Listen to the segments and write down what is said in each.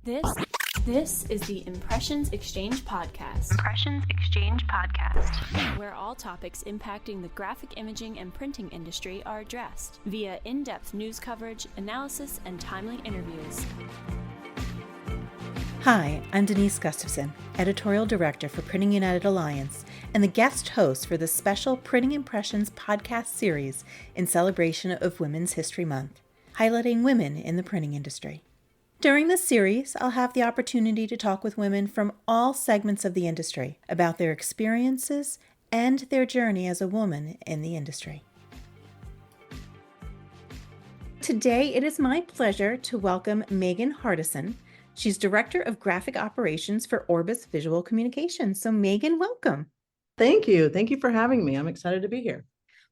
This is the Impressions Exchange Podcast. Where all topics impacting the graphic imaging and printing industry are addressed via in-depth news coverage, analysis, and timely interviews. Hi, I'm Denise Gustafson, Editorial Director for Printing United Alliance, and the guest host for the special Printing Impressions podcast series in celebration of Women's History Month, highlighting women in the printing industry. During this series, I'll have the opportunity to talk with women from all segments of the industry about their experiences and their journey as a woman in the industry. Today, it is my pleasure to welcome Megan Hardison. She's Director of Graphic Operations for Orbus Visual Communications. So Megan, welcome. Thank you. Thank you for having me. I'm excited to be here.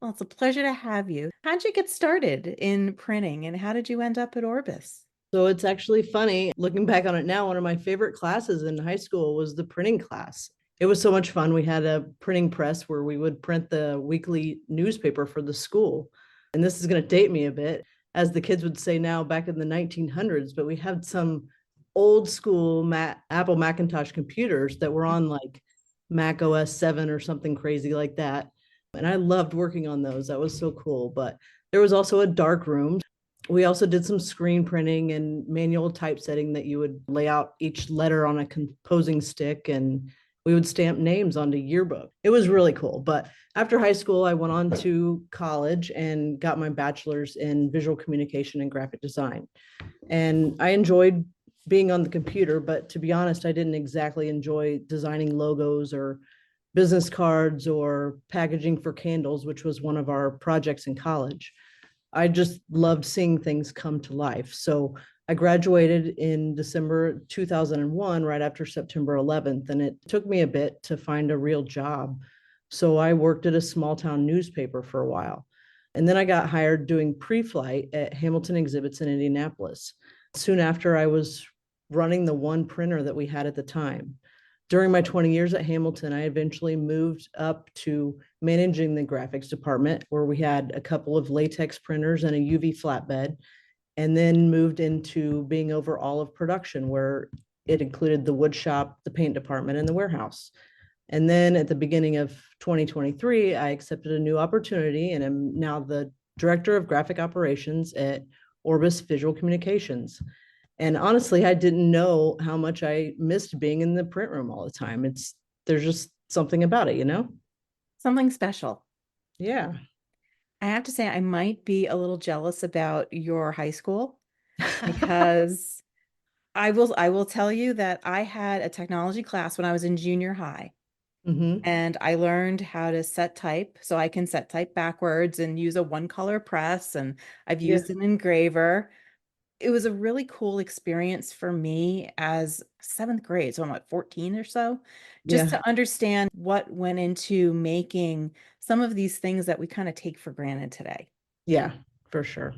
Well, it's a pleasure to have you. How'd you get started in printing and how did you end up at Orbus? So it's actually funny, looking back on it now, one of my favorite classes in high school was the printing class. It was so much fun. We had a printing press where we would print the weekly newspaper for the school. And this is going to date me a bit, as the kids would say now, back in the 1900s, but we had some old school Apple Macintosh computers that were on like Mac OS 7 or something crazy like that. And I loved working on those. That was so cool. But there was also a dark room. We also did some screen printing and manual typesetting that you would lay out each letter on a composing stick, and we would stamp names onto yearbook. It was really cool. But after high school, I went on to college and got my bachelor's in visual communication and graphic design. And I enjoyed being on the computer, but to be honest, I didn't exactly enjoy designing logos or business cards or packaging for candles, which was one of our projects in college. I just loved seeing things come to life. So I graduated in December 2001, right after September 11th, and it took me a bit to find a real job. So I worked at a small town newspaper for a while. And then I got hired doing pre-flight at Hamilton Exhibits in Indianapolis. Soon after, I was running the one printer that we had at the time. During my 20 years at Hamilton, I eventually moved up to managing the graphics department, where we had a couple of latex printers and a UV flatbed, and then moved into being over all of production, where it included the wood shop, the paint department, and the warehouse. And then at the beginning of 2023, I accepted a new opportunity and am now the Director of Graphic Operations at Orbus Visual Communications. And honestly, I didn't know how much I missed being in the print room all the time. There's just something about it, you know? Something special. Yeah. I have to say, I might be a little jealous about your high school because I will tell you that I had a technology class when I was in junior high. Mm-hmm. And I learned how to set type. So I can set type backwards and use a one color press. And I've used an engraver. It was a really cool experience for me as seventh grade. So I'm like 14 or so, just to understand what went into making some of these things that we kind of take for granted today. Yeah, for sure.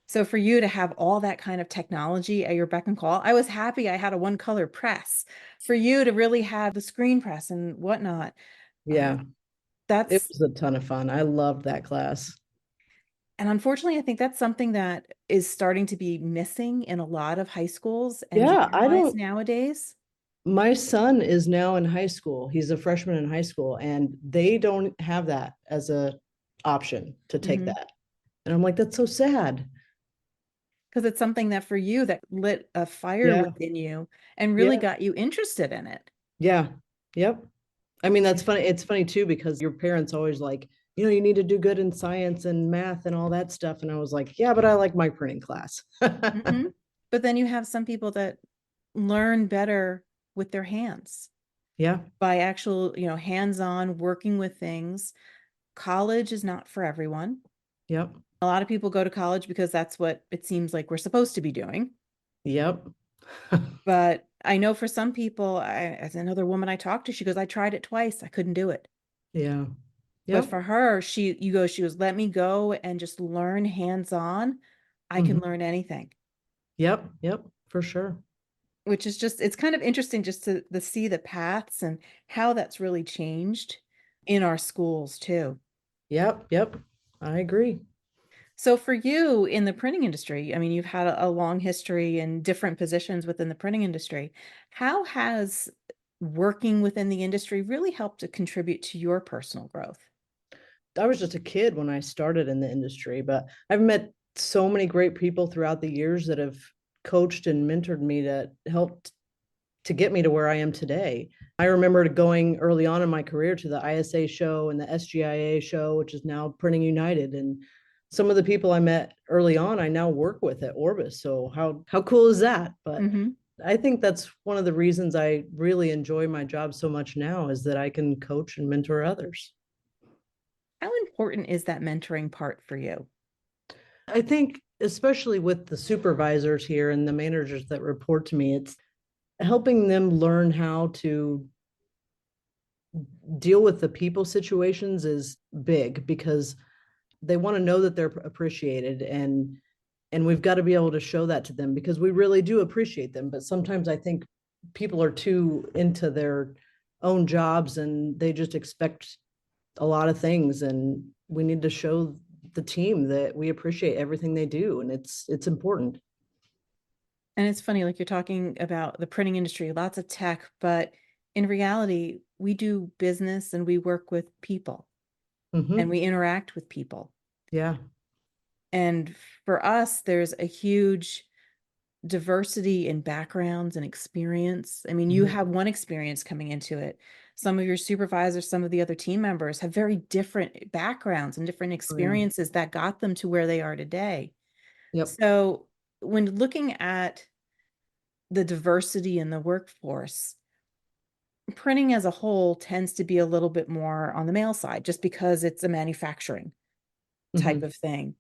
So for you to have all that kind of technology at your beck and call, I was happy I had a one color press. For you to really have the screen press and whatnot. Yeah. It was a ton of fun. I loved that class. And unfortunately, I think that's something that is starting to be missing in a lot of high schools and nowadays. My son is now in high school. He's a freshman in high school, and they don't have that as a option to take that. And I'm like, that's so sad. Because it's something that for you that lit a fire within you and really got you interested in it. Yeah. Yep. I mean, that's funny. It's funny too, because your parents always like, you need to do good in science and math and all that stuff. And I was like, yeah, but I like my printing class. But then you have some people that learn better with their hands. Yeah. By actual, hands-on working with things. College is not for everyone. Yep. A lot of people go to college because that's what it seems like we're supposed to be doing. Yep. But I know for some people, as another woman I talked to, she goes, I tried it twice. I couldn't do it. Yeah. Yep. But for her, she goes, let me go and just learn hands-on. I can learn anything. Yep. Yep. For sure. Which is it's kind of interesting just to see the paths and how that's really changed in our schools too. Yep. Yep. I agree. So for you in the printing industry, I mean, you've had a long history in different positions within the printing industry. How has working within the industry really helped to contribute to your personal growth? I was just a kid when I started in the industry, but I've met so many great people throughout the years that have coached and mentored me that helped to get me to where I am today. I remember going early on in my career to the ISA show and the SGIA show, which is now Printing United. And some of the people I met early on, I now work with at Orbus. So how cool is that? But Hmm. I think that's one of the reasons I really enjoy my job so much now is that I can coach and mentor others. How important is that mentoring part for you? I think, especially with the supervisors here and the managers that report to me, it's helping them learn how to deal with the people situations is big because they want to know that they're appreciated, and we've got to be able to show that to them because we really do appreciate them. But sometimes I think people are too into their own jobs and they just expect a lot of things, and we need to show the team that we appreciate everything they do, and it's important. And it's funny, like you're talking about the printing industry, lots of tech, but in reality, we do business and we work with people and Hmm. we interact with people. Yeah. And for us, there's a huge diversity in backgrounds and experience. I mean, you Mhm. have one experience coming into it. Some of your supervisors, some of the other team members have very different backgrounds and different Oh, yeah. experiences that got them to where they are today. Yep. So, when looking at the diversity in the workforce, printing as a whole tends to be a little bit more on the male side just because it's a manufacturing type Hmm. of thing.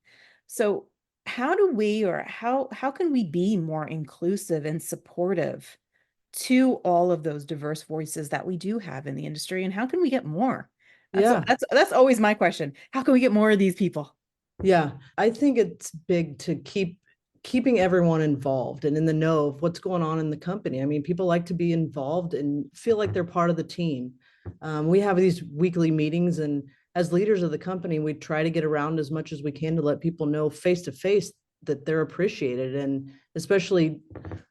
So how do we or how can we be more inclusive and supportive to all of those diverse voices that we do have in the industry, and how can we get more? Yeah. That's always my question. How can we get more of these people? Yeah, I think it's big to keeping everyone involved and in the know of what's going on in the company. I mean, people like to be involved and feel like they're part of the team. We have these weekly meetings, and as leaders of the company, we try to get around as much as we can to let people know face to face that they're appreciated, and especially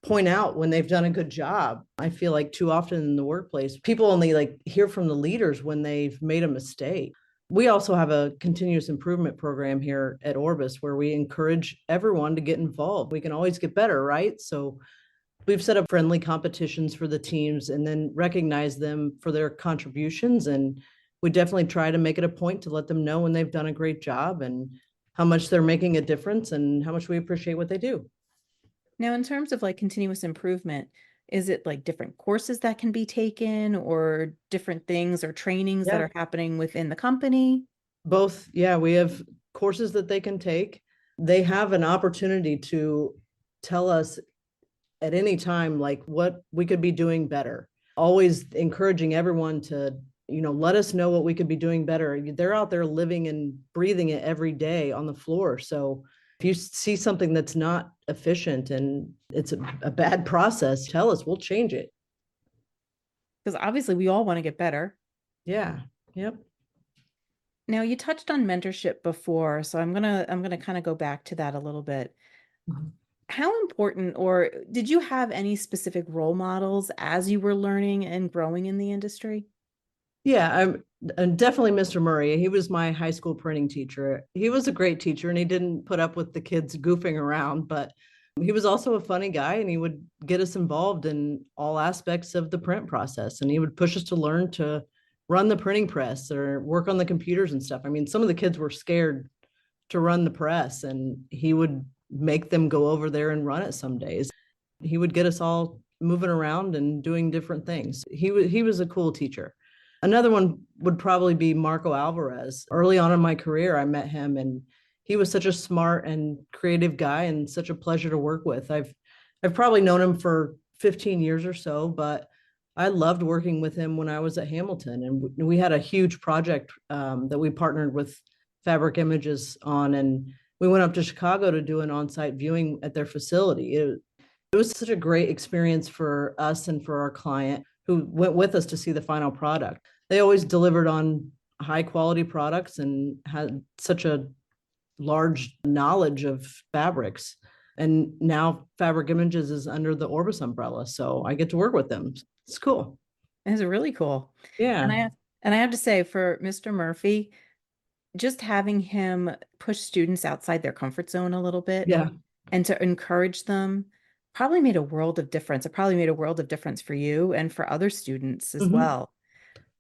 point out when they've done a good job. I feel like too often in the workplace, people only like hear from the leaders when they've made a mistake. We also have a continuous improvement program here at Orbis where we encourage everyone to get involved. We can always get better, right? So we've set up friendly competitions for the teams and then recognize them for their contributions. And we definitely try to make it a point to let them know when they've done a great job and how much they're making a difference and how much we appreciate what they do. Now, in terms of like continuous improvement, is it like different courses that can be taken or different things or trainings that Yeah, are happening within the company? both. Yeah, we have courses that they can take. They have an opportunity to tell us at any time like what we could be doing better, always encouraging everyone to let us know what we could be doing better. They're out there living and breathing it every day on the floor, so if you see something that's not efficient and it's a bad process, tell us, we'll change it. Because obviously we all want to get better. Yeah. Yep. Now, you touched on mentorship before, so I'm gonna kind of go back to that a little bit. How important, or did you have any specific role models as you were learning and growing in the industry? Yeah, I'm definitely Mr. Murray. He was my high school printing teacher. He was a great teacher and he didn't put up with the kids goofing around, but he was also a funny guy and he would get us involved in all aspects of the print process. And he would push us to learn to run the printing press or work on the computers and stuff. I mean, some of the kids were scared to run the press and he would make them go over there and run it some days. He would get us all moving around and doing different things. He was a cool teacher. Another one would probably be Marco Alvarez. Early on in my career, I met him and he was such a smart and creative guy and such a pleasure to work with. I've probably known him for 15 years or so, but I loved working with him when I was at Hamilton, and we had a huge project that we partnered with Fabric Images on, and we went up to Chicago to do an on-site viewing at their facility. It was such a great experience for us and for our client who went with us to see the final product. They always delivered on high quality products and had such a large knowledge of fabrics. And now Fabric Images is under the Orbus umbrella. So I get to work with them. It's cool. It's really cool. Yeah. And I have to say, for Mr. Murphy, just having him push students outside their comfort zone a little bit Yeah. and to encourage them probably made a world of difference. It probably made a world of difference for you and for other students as Mhm. well.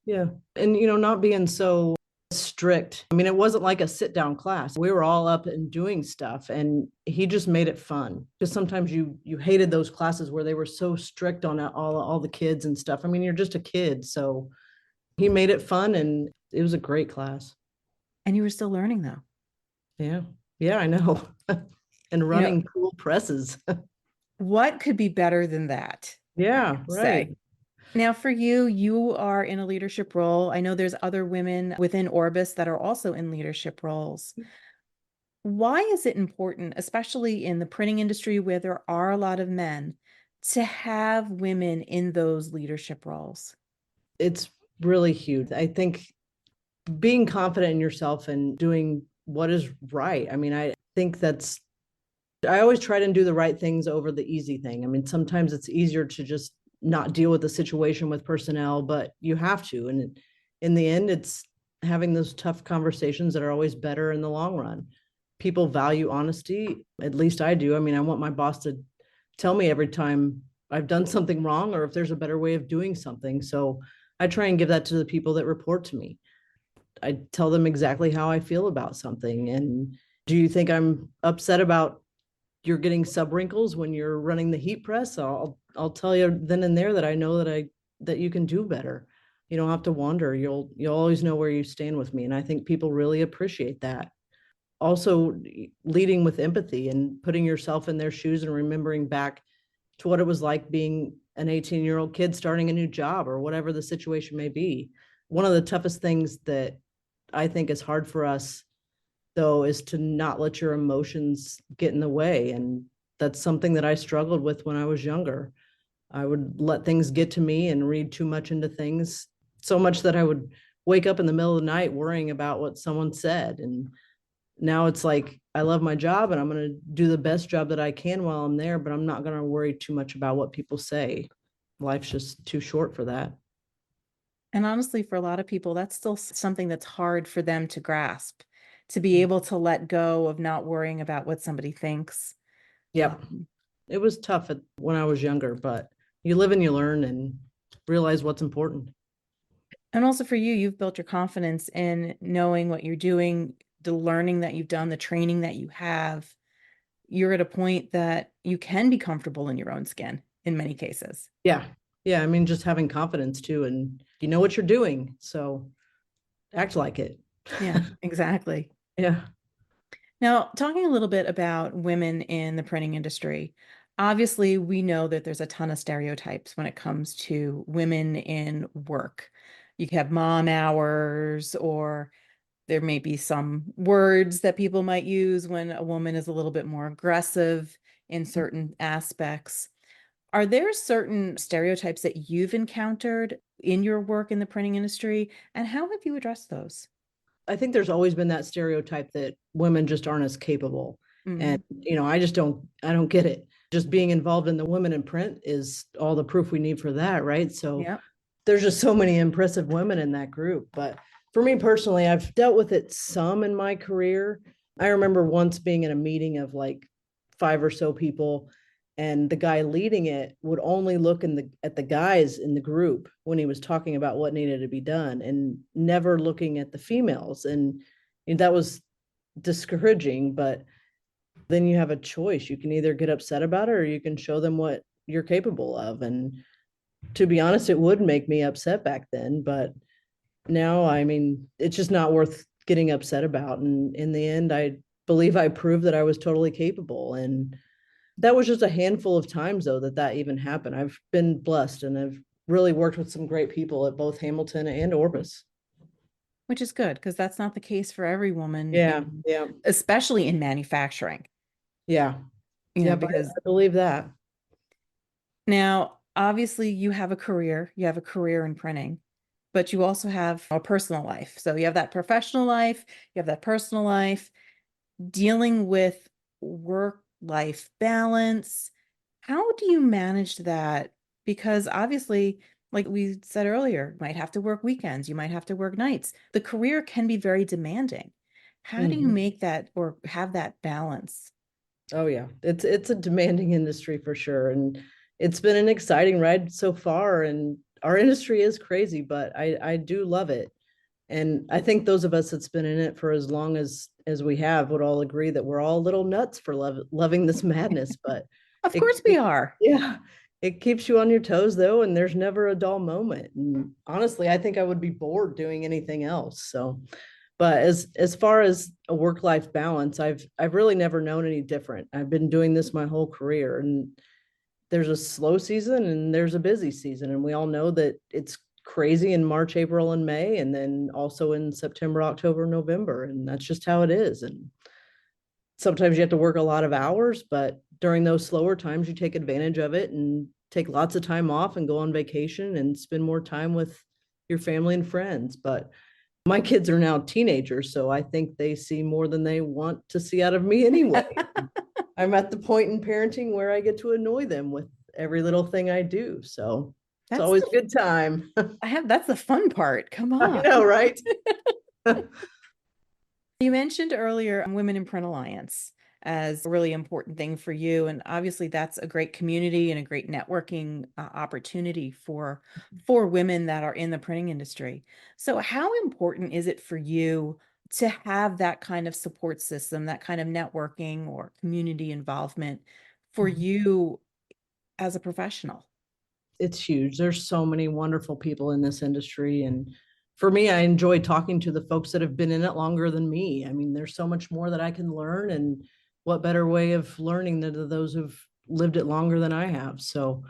Yeah. And, not being so strict. I mean, it wasn't like a sit down class. We were all up and doing stuff, and he just made it fun. Because sometimes you hated those classes where they were so strict on all the kids and stuff. I mean, you're just a kid. So he made it fun, and it was a great class. And you were still learning though. Yeah. Yeah, I know. And running cool presses. What could be better than that? Yeah, right. Say. Now, for you, you are in a leadership role. I know there's other women within Orbis that are also in leadership roles. Why is it important, especially in the printing industry where there are a lot of men, to have women in those leadership roles? It's really huge. I think being confident in yourself and doing what is right. I mean, I think I always try to do the right things over the easy thing. I mean, sometimes it's easier to just not deal with the situation with personnel, but you have to. And in the end, it's having those tough conversations that are always better in the long run. People value honesty. At least I do. I mean, I want my boss to tell me every time I've done something wrong or if there's a better way of doing something. So I try and give that to the people that report to me. I tell them exactly how I feel about something. And do you think I'm upset about you're getting sub wrinkles when you're running the heat press? I'll tell you then and there that I know that you can do better. You don't have to wonder. You'll always know where you stand with me. And I think people really appreciate that. Also leading with empathy and putting yourself in their shoes and remembering back to what it was like being an 18-year-old kid starting a new job or whatever the situation may be. One of the toughest things that I think is hard for us though is to not let your emotions get in the way. And that's something that I struggled with when I was younger. I would let things get to me and read too much into things, so much that I would wake up in the middle of the night worrying about what someone said. And now it's like, I love my job and I'm going to do the best job that I can while I'm there, but I'm not going to worry too much about what people say. Life's just too short for that. And honestly, for a lot of people, that's still something that's hard for them to grasp, to be able to let go of not worrying about what somebody thinks. Yep. It was tough when I was younger, but you live and you learn and realize what's important. And also for you, you've built your confidence in knowing what you're doing, the learning that you've done, the training that you have. You're at a point that you can be comfortable in your own skin in many cases. Yeah. Yeah. I mean, just having confidence too, and you know what you're doing. So act like it. Yeah, exactly. Yeah. Now, talking a little bit about women in the printing industry, obviously we know that there's a ton of stereotypes when it comes to women in work. You have mom hours, or there may be some words that people might use when a woman is a little bit more aggressive in certain aspects. Are there certain stereotypes that you've encountered in your work in the printing industry, and how have you addressed those? I think there's always been that stereotype that women just aren't as capable. And, Mhm. I don't get it. Just being involved in the women in print is all the proof we need for that, right? So Yeah. there's just so many impressive women in that group. But for me personally, I've dealt with it some in my career. I remember once being in a meeting of like 5 or so people, and the guy leading it would only look at the guys in the group when he was talking about what needed to be done and never looking at the females. And that was discouraging, but then you have a choice. You can either get upset about it or you can show them what you're capable of. And to be honest, it would make me upset back then, but now, I mean, it's just not worth getting upset about. And in the end, I believe I proved that I was totally capable. And that was just a handful of times, though, that even happened. I've been blessed and I've really worked with some great people at both Hamilton and Orbis. Which is good, because that's not the case for every woman, Yeah, yeah, especially in manufacturing, yeah, yeah. But because I believe that. now, obviously, you have a career in printing, but you also have a personal life. So you have that professional life, you have that personal life. dealing with work-life balance. How do you manage that? Because obviously, like we said earlier, you might have to work weekends, you might have to work nights. The career can be very demanding. How do you Mhm. make that or have that balance? Oh yeah, it's a demanding industry for sure, and it's been an exciting ride so far. And our industry is crazy, but I do love it. And I think those of us that's been in it for as long as we have would all agree that we're all a little nuts for loving this madness. But Of it, course we it are. yeah, it keeps you on your toes though, and there's never a dull moment. And honestly, I think I would be bored doing anything else. So but as far as a work-life balance, I've really never known any different. I've been doing this my whole career, and there's a slow season and there's a busy season, and we all know that it's crazy in March, April, and May, and then also in September, October, November, and that's just how it is. And sometimes you have to work a lot of hours, but during those slower times, you take advantage of it and take lots of time off and go on vacation and spend more time with your family and friends. But my kids are now teenagers, so I think they see more than they want to see out of me anyway. I'm at the point in parenting where I get to annoy them with every little thing I do. So it's That's always a good time. that's the fun part. Come I on. know, right? You mentioned earlier Women in Print Alliance as a really important thing for you. And obviously that's a great community and a great networking opportunity for women that are in the printing industry. So how important is it for you to have that kind of support system, that kind of networking or community involvement for you as a professional? It's huge. There's so many wonderful people in this industry. And for me, I enjoy talking to the folks that have been in it longer than me. I mean, there's so much more that I can learn. And what better way of learning than those who've lived it longer than I have? So,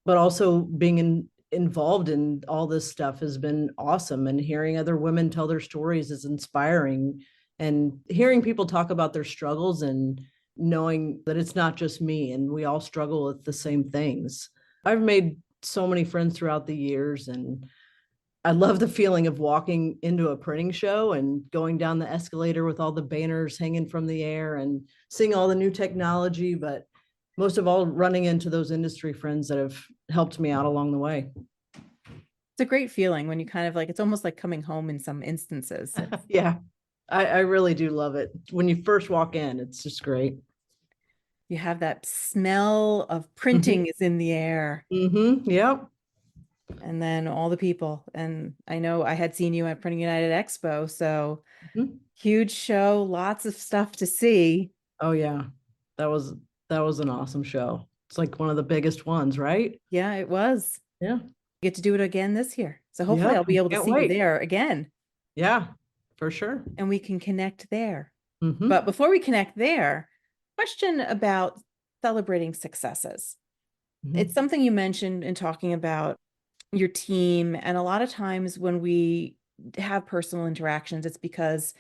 but also being involved in all this stuff has been awesome. And hearing other women tell their stories is inspiring. And hearing people talk about their struggles and knowing that it's not just me and we all struggle with the same things. I've made so many friends throughout the years, and I love the feeling of walking into a printing show and going down the escalator with all the banners hanging from the air and seeing all the new technology, but most of all running into those industry friends that have helped me out along the way. It's a great feeling when you kind of like, it's almost like coming home in some instances. Yeah, I really do love it. When you first walk in, it's just great. You have that smell of printing Mm-hmm. is in the air. Mm-hmm. Yep. And then all the people. And I know I had seen you at Printing United Expo, so Mm-hmm. huge show, lots of stuff to see. Oh yeah, that was that was an awesome show. It's like one of the biggest ones, right? Yeah, it was. Yeah. Get to do it again this year. So hopefully Yep. I'll be able to Can't see you wait. there again Yeah, for sure. and we can connect there. But Mm-hmm. before we connect there, question about celebrating successes. It's Mm-hmm. something you mentioned in talking about your team. And a lot of times when we have personal interactions, it's because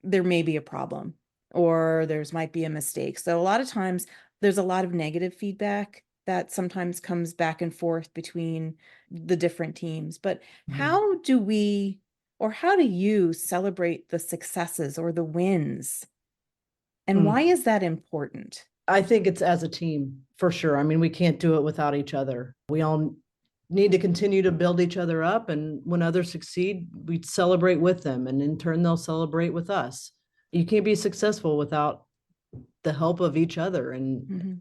there may be a problem or there's might be a mistake. So a lot of times there's a lot of negative feedback that sometimes comes back and forth between the different teams. But Mm-hmm. how do we or how do you celebrate the successes or the wins? And why Mm. is that important? I think it's as a team for sure. I mean, we can't do it without each other. We all need to continue to build each other up. And when others succeed, we celebrate with them. And in turn, they'll celebrate with us. You can't be successful without the help of each other. And, Mhm.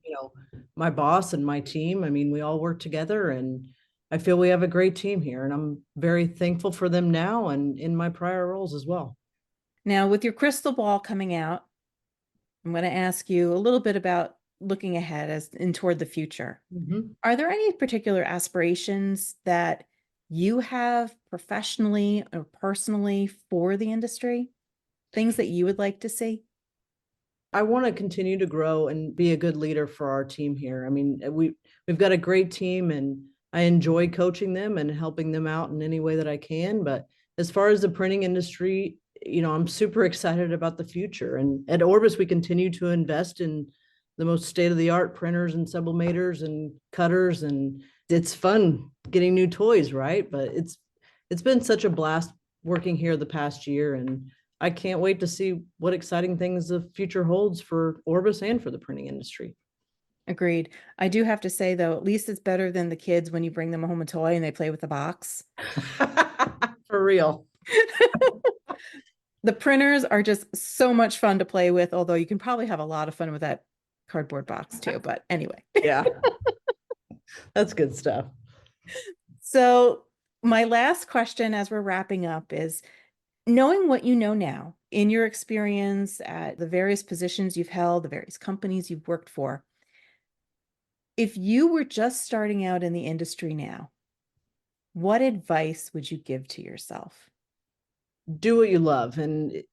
my boss and my team, I mean, we all work together, and I feel we have a great team here. And I'm very thankful for them now and in my prior roles as well. Now, with your crystal ball coming out, I'm going to ask you a little bit about looking ahead as in toward the future. Mhm. Are there any particular aspirations that you have professionally or personally for the industry? Things that you would like to see? I want to continue to grow and be a good leader for our team here. I mean, we've got a great team, and I enjoy coaching them and helping them out in any way that I can. But as far as the printing industry, I'm super excited about the future. And at Orbis, we continue to invest in the most state-of-the-art printers and sublimators and cutters, and it's fun getting new toys, right? But it's been such a blast working here the past year, and I can't wait to see what exciting things the future holds for Orbis and for the printing industry. Agreed. I do have to say, though, at least it's better than the kids when you bring them home a toy and they play with the box. For real. The printers are just so much fun to play with, although you can probably have a lot of fun with that cardboard box too. But anyway. Yeah. That's good stuff. So my last question as we're wrapping up is, knowing what you know now in your experience at the various positions you've held, the various companies you've worked for, if you were just starting out in the industry now, what advice would you give to yourself? Do what you love. And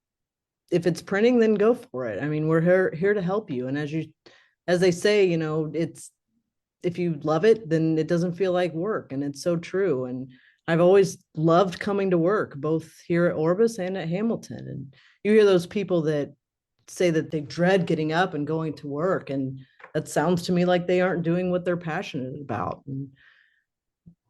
if it's printing, then go for it. I mean, we're here to help you. And as they say, it's, if you love it, then it doesn't feel like work. And it's so true. And I've always loved coming to work, both here at Orbis and at Hamilton. And you hear those people that say that they dread getting up and going to work. And that sounds to me like they aren't doing what they're passionate about. And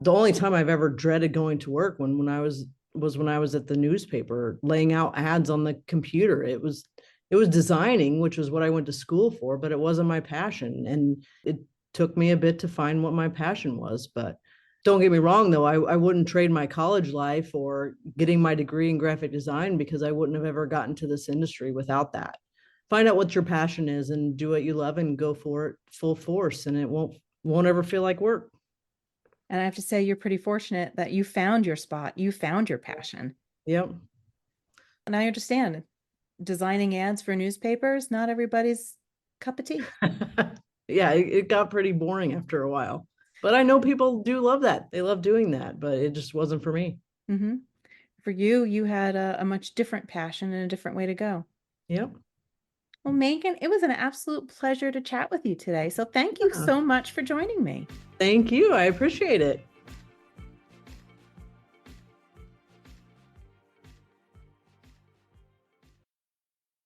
the only time I've ever dreaded going to work when I was when I was at the newspaper laying out ads on the computer. It was designing, which was what I went to school for, but it wasn't my passion. And it took me a bit to find what my passion was. But don't get me wrong, though, I wouldn't trade my college life or getting my degree in graphic design, because I wouldn't have ever gotten to this industry without that. Find out what your passion is and do what you love and go for it full force, and it won't ever feel like work. And I have to say, you're pretty fortunate that you found your spot. You found your passion. Yep. And I understand designing ads for newspapers, not everybody's cup of tea. Yeah, it got pretty boring after a while. But I know people do love that. They love doing that, but it just wasn't for me. Mm-hmm. For you, you had a much different passion and a different way to go. Yep. Well, Megan, it was an absolute pleasure to chat with you today. So thank you so much for joining me. Thank you. I appreciate it.